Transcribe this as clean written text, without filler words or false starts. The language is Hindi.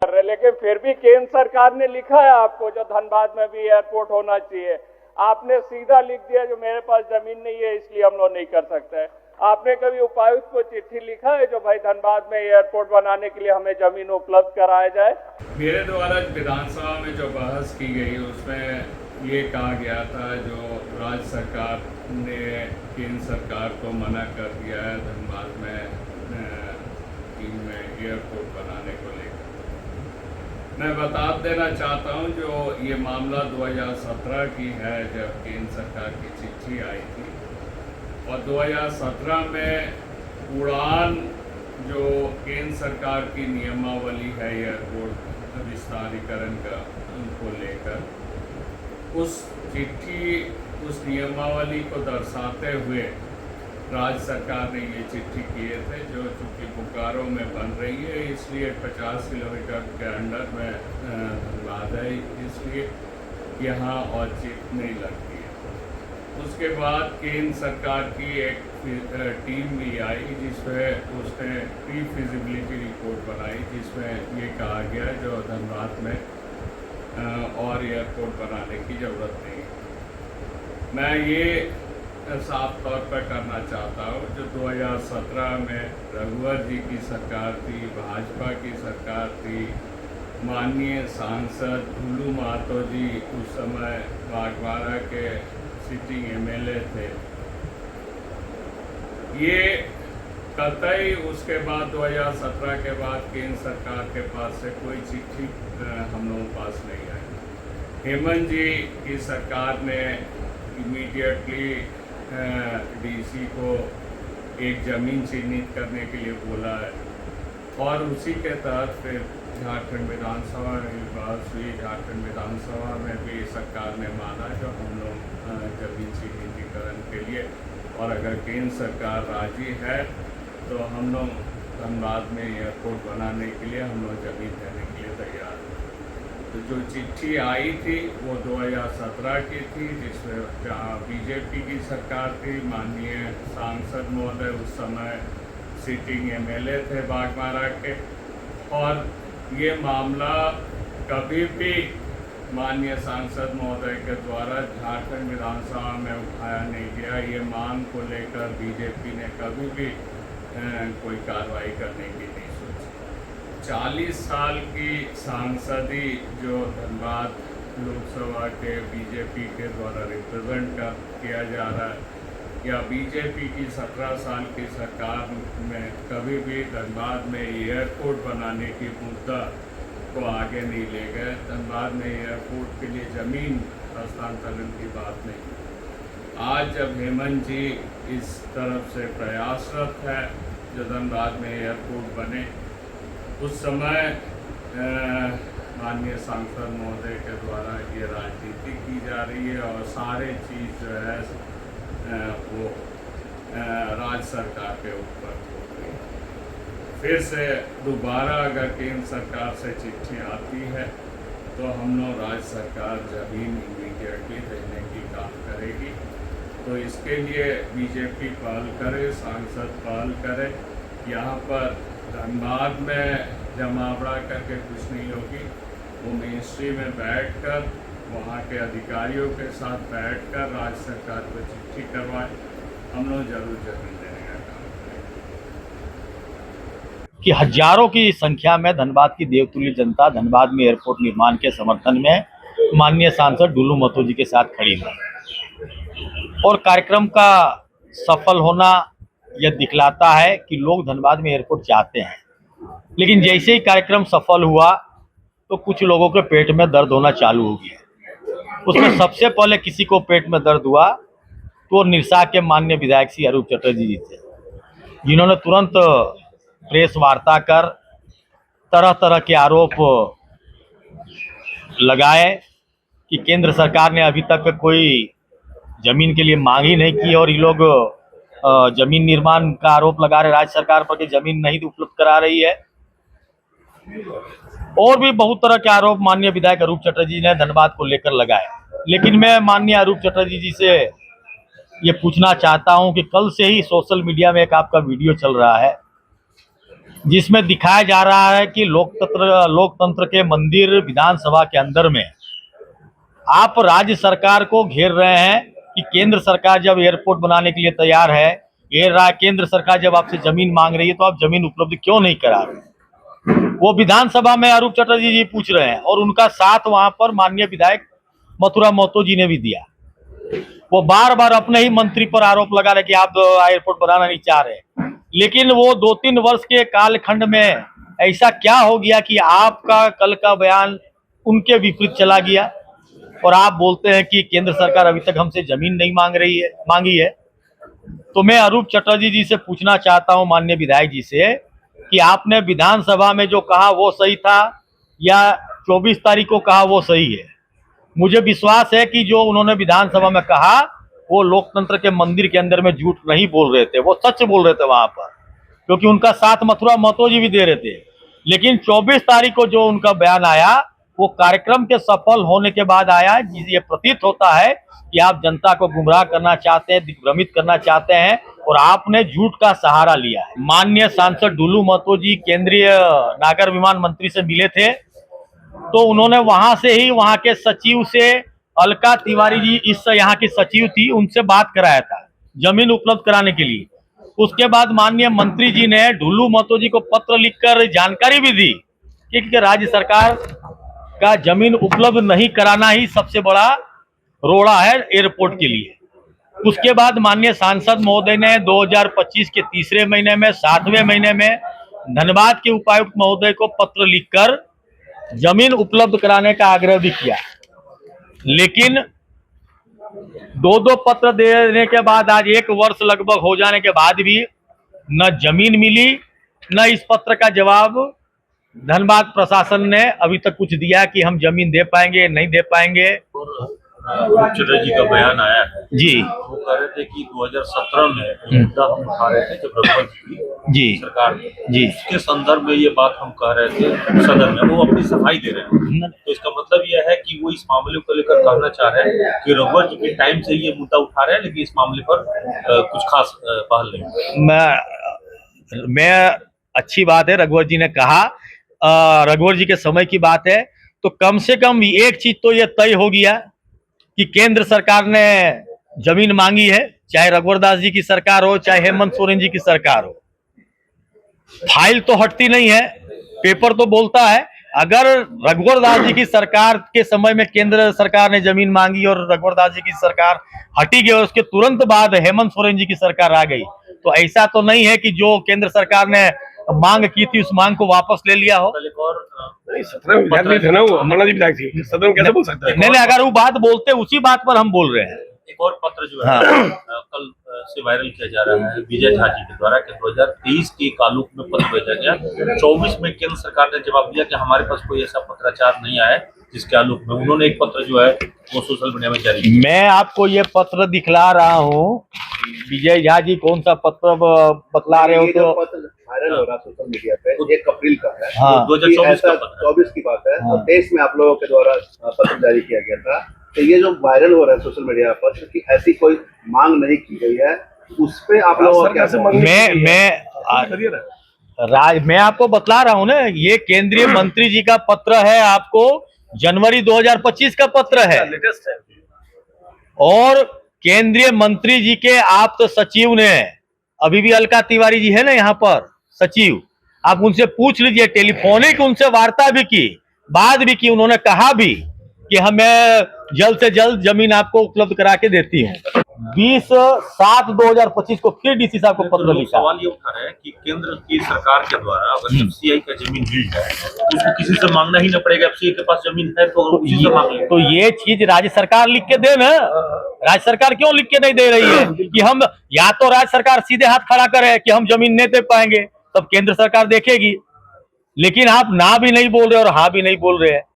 कर रहे, लेकिन फिर भी केंद्र सरकार ने लिखा है आपको जो धनबाद में भी एयरपोर्ट होना चाहिए, आपने सीधा लिख दिया जो मेरे पास जमीन नहीं है इसलिए हम लोग नहीं कर सकते। आपने कभी उपायुक्त को चिट्ठी लिखा है जो भाई धनबाद में एयरपोर्ट बनाने के लिए हमें जमीन उपलब्ध कराया जाए? मेरे द्वारा विधानसभा में जो बहस की गई उसमें ये कहा गया था जो राज्य सरकार ने केंद्र सरकार को मना कर दिया है धनबाद में एयरपोर्ट बनाने को लेकर। मैं बता देना चाहता हूं जो ये मामला 2017 की है जब केंद्र सरकार की चिट्ठी आई थी, और 2017 में उड़ान जो केंद्र सरकार की नियमावली है एयरपोर्ट विस्तारीकरण का उनको लेकर, उस चिट्ठी उस नियमावली को दर्शाते हुए राज्य सरकार ने ये चिट्ठी किए थे जो चूँकि बोकारो में बन रही है इसलिए 50 किलोमीटर के अंडर में धनबाद है, इसलिए यहाँ औचित्य नहीं लगती है। उसके बाद केंद्र सरकार की एक टीम भी आई जिसमें उसने प्री फिजिबिलिटी रिपोर्ट बनाई जिसमें ये कहा गया जो धनबाद में और एयरपोर्ट बनाने की ज़रूरत नहीं है। मैं ये साफ तौर पर करना चाहता हूँ जो 2017 में रघुवर जी की सरकार थी, भाजपा की सरकार थी, माननीय सांसद ढुलू महतो जी उस समय बागबाड़ा के सिटिंग एमएलए थे, ये कतई उसके बाद 2017 के बाद केंद्र सरकार के पास से कोई चिट्ठी हम लोगों के पास नहीं आई। हेमंत जी की सरकार ने इमीडिएटली डीसी को एक ज़मीन चिन्हित करने के लिए बोला है और उसी के तहत फिर झारखंड विधानसभा में बात हुई। झारखंड विधानसभा में भी सरकार ने माना जो हम लोग जमीन चिन्हितीकरण के लिए, और अगर केंद्र सरकार राजी है तो हम लोग धनबाद में एयरपोर्ट बनाने के लिए हम लोग जमीन देने के लिए तैयार हैं। तो जो चिट्ठी आई थी वो 2017 की थी जिसमें जहाँ बीजेपी की सरकार थी, माननीय सांसद महोदय उस समय सिटिंग एमएलए थे बागबाड़ा के, और ये मामला कभी भी माननीय सांसद महोदय के द्वारा झारखंड विधानसभा में उठाया नहीं गया। ये मांग को लेकर बीजेपी ने कभी भी कोई कार्रवाई करने की नहीं सोची। 40 साल की सांसदी जो धनबाद लोकसभा के बीजेपी के द्वारा रिप्रेजेंट किया जा रहा है, या बीजेपी की 17 साल की सरकार में कभी भी धनबाद में एयरपोर्ट बनाने की मुद्दा को आगे नहीं ले गए। धनबाद में एयरपोर्ट के लिए ज़मीन हस्तांतरण की बात नहीं। आज जब हेमंत जी इस तरफ से प्रयासरत है जो धनबाद में एयरपोर्ट बने, उस समय माननीय सांसद महोदय के द्वारा ये राजनीति की जा रही है और सारे चीज़ जो है वो राज्य सरकार के ऊपर हो गई। फिर से दोबारा अगर केंद्र सरकार से चिट्ठी आती है तो हम लोग राज्य सरकार ज़मीन इमीडिएटली देने की काम करेगी। तो इसके लिए बीजेपी पहल करे, सांसद पहल करे। यहाँ पर धनबाद में जमावड़ा करके कुछ नहीं होगी, वो मिनिस्ट्री में बैठकर वहाँ के अधिकारियों के साथ बैठकर राज्य सरकार को चिट्ठी करवाए, हम लोग जरूर जमीन देने का काम करेंगे। कि हजारों की संख्या में धनबाद की देवतुल्य जनता धनबाद में एयरपोर्ट निर्माण के समर्थन में माननीय सांसद ढुलू महतो जी के साथ खड़ी है, और कार्यक्रम का सफल होना यह दिखलाता है कि लोग धनबाद में एयरपोर्ट चाहते हैं। लेकिन जैसे ही कार्यक्रम सफल हुआ तो कुछ लोगों के पेट में दर्द होना चालू हो गया। उसमें सबसे पहले किसी को पेट में दर्द हुआ तो निरसा के माननीय विधायक श्री अरूप चटर्जी जी थे, जिन्होंने तुरंत प्रेस वार्ता कर तरह तरह के आरोप लगाए कि केंद्र सरकार ने अभी तक कोई जमीन के लिए मांग ही नहीं की और ये लोग जमीन निर्माण का आरोप लगा रहे राज्य सरकार पर कि जमीन नहीं उपलब्ध करा रही है। और भी बहुत तरह के आरोप माननीय विधायक अरूप चटर्जी ने धनबाद को लेकर लगाए। लेकिन मैं माननीय अरूप चटर्जी जी से ये पूछना चाहता हूं कि कल से ही सोशल मीडिया में एक आपका वीडियो चल रहा है जिसमें दिखाया जा रहा है कि लोकतंत्र के मंदिर विधानसभा के अंदर में आप राज्य सरकार को घेर रहे हैं कि केंद्र सरकार जब एयरपोर्ट बनाने के लिए तैयार है, केंद्र सरकार जब आपसे जमीन मांग रही है तो आप जमीन उपलब्ध क्यों नहीं करा रहे। वो विधानसभा में अरूप चटर्जी जी पूछ रहे हैं और उनका साथ वहां पर माननीय विधायक मथुरा महतो जी ने भी दिया। वो बार बार अपने ही मंत्री पर आरोप लगा रहे कि आप एयरपोर्ट बनाना नहीं चाह रहे, लेकिन वो 2-3 वर्ष के कालखंड में ऐसा क्या हो गया कि आपका कल का बयान उनके विपरीत चला गया और आप बोलते हैं कि केंद्र सरकार अभी तक हमसे जमीन नहीं मांगी है। तो मैं अरूप चटर्जी जी से पूछना चाहता हूं, माननीय विधायक जी से, कि आपने विधानसभा में जो कहा वो सही था या 24 तारीख को कहा वो सही है। मुझे विश्वास है कि जो उन्होंने विधानसभा में कहा वो लोकतंत्र के मंदिर के अंदर में झूठ नहीं बोल रहे थे, वो सच बोल रहे थे वहां पर, क्योंकि उनका साथ मथुरा महतो जी भी दे रहे थे। लेकिन 24 तारीख को जो उनका बयान आया वो कार्यक्रम के सफल होने के बाद आया। ये प्रतीत होता है कि आप जनता को गुमराह करना चाहते हैं, दिग्भ्रमित करना चाहते हैं और आपने झूठ का सहारा लिया है। माननीय सांसद डुल्लू महतो जी केंद्रीय नागर विमान मंत्री से मिले थे तो उन्होंने वहां से ही वहां के सचिव से, अलका तिवारी जी इस यहाँ की सचिव थी, उनसे बात कराया था जमीन उपलब्ध कराने के लिए। उसके बाद माननीय मंत्री जी ने डुल्लू महतो जी को पत्र लिखकर जानकारी भी दी कि राज्य सरकार का जमीन उपलब्ध नहीं कराना ही सबसे बड़ा रोड़ा है एयरपोर्ट के लिए। उसके बाद माननीय सांसद महोदय ने 2025 के तीसरे महीने में 7वें महीने में धनबाद के उपायुक्त महोदय को पत्र लिखकर जमीन उपलब्ध कराने का आग्रह भी किया, लेकिन 2 पत्र देने के बाद आज 1 वर्ष लगभग हो जाने के बाद भी न जमीन मिली न इस पत्र का जवाब धनबाद प्रशासन ने अभी तक कुछ दिया कि हम जमीन दे पाएंगे नहीं दे पाएंगे। चटर्जी का बयान आया है जी, वो कह रहे थे कि 2017 में मुद्दा हम उठा रहे थे जब रघुवर जी सरकार जी उसके संदर्भ में ये बात हम कह रहे थे सदन में, वो अपनी सफाई दे रहे हैं। तो इसका मतलब यह है कि वो इस मामले को लेकर कहना चाह रहे हैं कि रघुवर जी के टाइम से ये मुद्दा उठा रहे हैं, लेकिन इस मामले पर कुछ खास पहल नहीं। मैं अच्छी बात है, रघुवर जी ने कहा, रघुवर जी के समय की बात है, तो कम से कम एक चीज तो ये तय हो गया कि केंद्र सरकार ने जमीन मांगी है, चाहे रघुवर दास जी की सरकार हो चाहे हेमंत सोरेन जी की सरकार हो। फाइल तो हटती नहीं है, पेपर तो बोलता है। अगर रघुवर दास जी की सरकार के समय में केंद्र सरकार ने जमीन मांगी और रघुवर दास जी की सरकार हटी गई और उसके तुरंत बाद हेमंत सोरेन जी की सरकार आ गई, तो ऐसा तो नहीं है कि जो केंद्र सरकार ने मांग की थी उस मांग को वापस ले लिया हो। कैसे बोल सकते हैं? नहीं, अगर वो बात बोलते उसी बात पर हम बोल रहे हैं। एक और पत्र जो है कल से वायरल किया जा रहा है विजय झा जी के द्वारा कि 2023 के कालूक में पत्र भेजा गया। 24 में केंद्र सरकार ने जवाब दिया कि हमारे पास कोई ऐसा पत्राचार नहीं आया है, जिसके आलोक में उन्होंने एक पत्र जो है वो सोशल मीडिया में जारी किया। मैं आपको ये पत्र दिखला रहा हूँ, विजय झा जी कौन सा पत्र बतला रहे हो? तो वायरल हो रहा सोशल मीडिया पे 1 अप्रैल का है, हाँ, 2024 की बात है। हाँ, तो 23 में आप लोगों के द्वारा पत्र जारी किया गया था। तो ये जो वायरल हो रहा है सोशल मीडिया पर कि ऐसी कोई मांग नहीं की गई है, उस पे आप लोगों मैं आपको बतला रहा हूँ ना, ये केंद्रीय मंत्री जी का पत्र है, आपको जनवरी 2025 का पत्र है। लेटेस्ट है। और केंद्रीय मंत्री जी के आप तो सचिव ने, अभी भी अलका तिवारी जी है ना यहाँ पर सचिव, आप उनसे पूछ लीजिए, टेलीफोनिक उनसे वार्ता भी की, बात भी की, उन्होंने कहा भी कि हमें जल्द से जल्द जमीन आपको उपलब्ध करा के देती हूँ। 20/7/2025 को फिर डीसी साहब को पत्र लिखा। सवाल ये उठा रहे हैं कि केंद्र की सरकार के द्वारा अगर एफसीआई का जमीन मिल जाए तो उसको किसी से मांगना ही न पड़ेगा, एफसीआई के पास जमीन है तो उसी से मांग लें। तो ये चीज राज्य सरकार लिख के दे ना, राज्य सरकार क्यों लिख के नहीं दे रही है कि हम, या तो राज्य सरकार सीधे हाथ खड़ा करे कि हम जमीन नहीं दे पाएंगे, तब केंद्र सरकार देखेगी, लेकिन आप ना भी नहीं बोल रहे और हाँ भी नहीं बोल रहे हैं।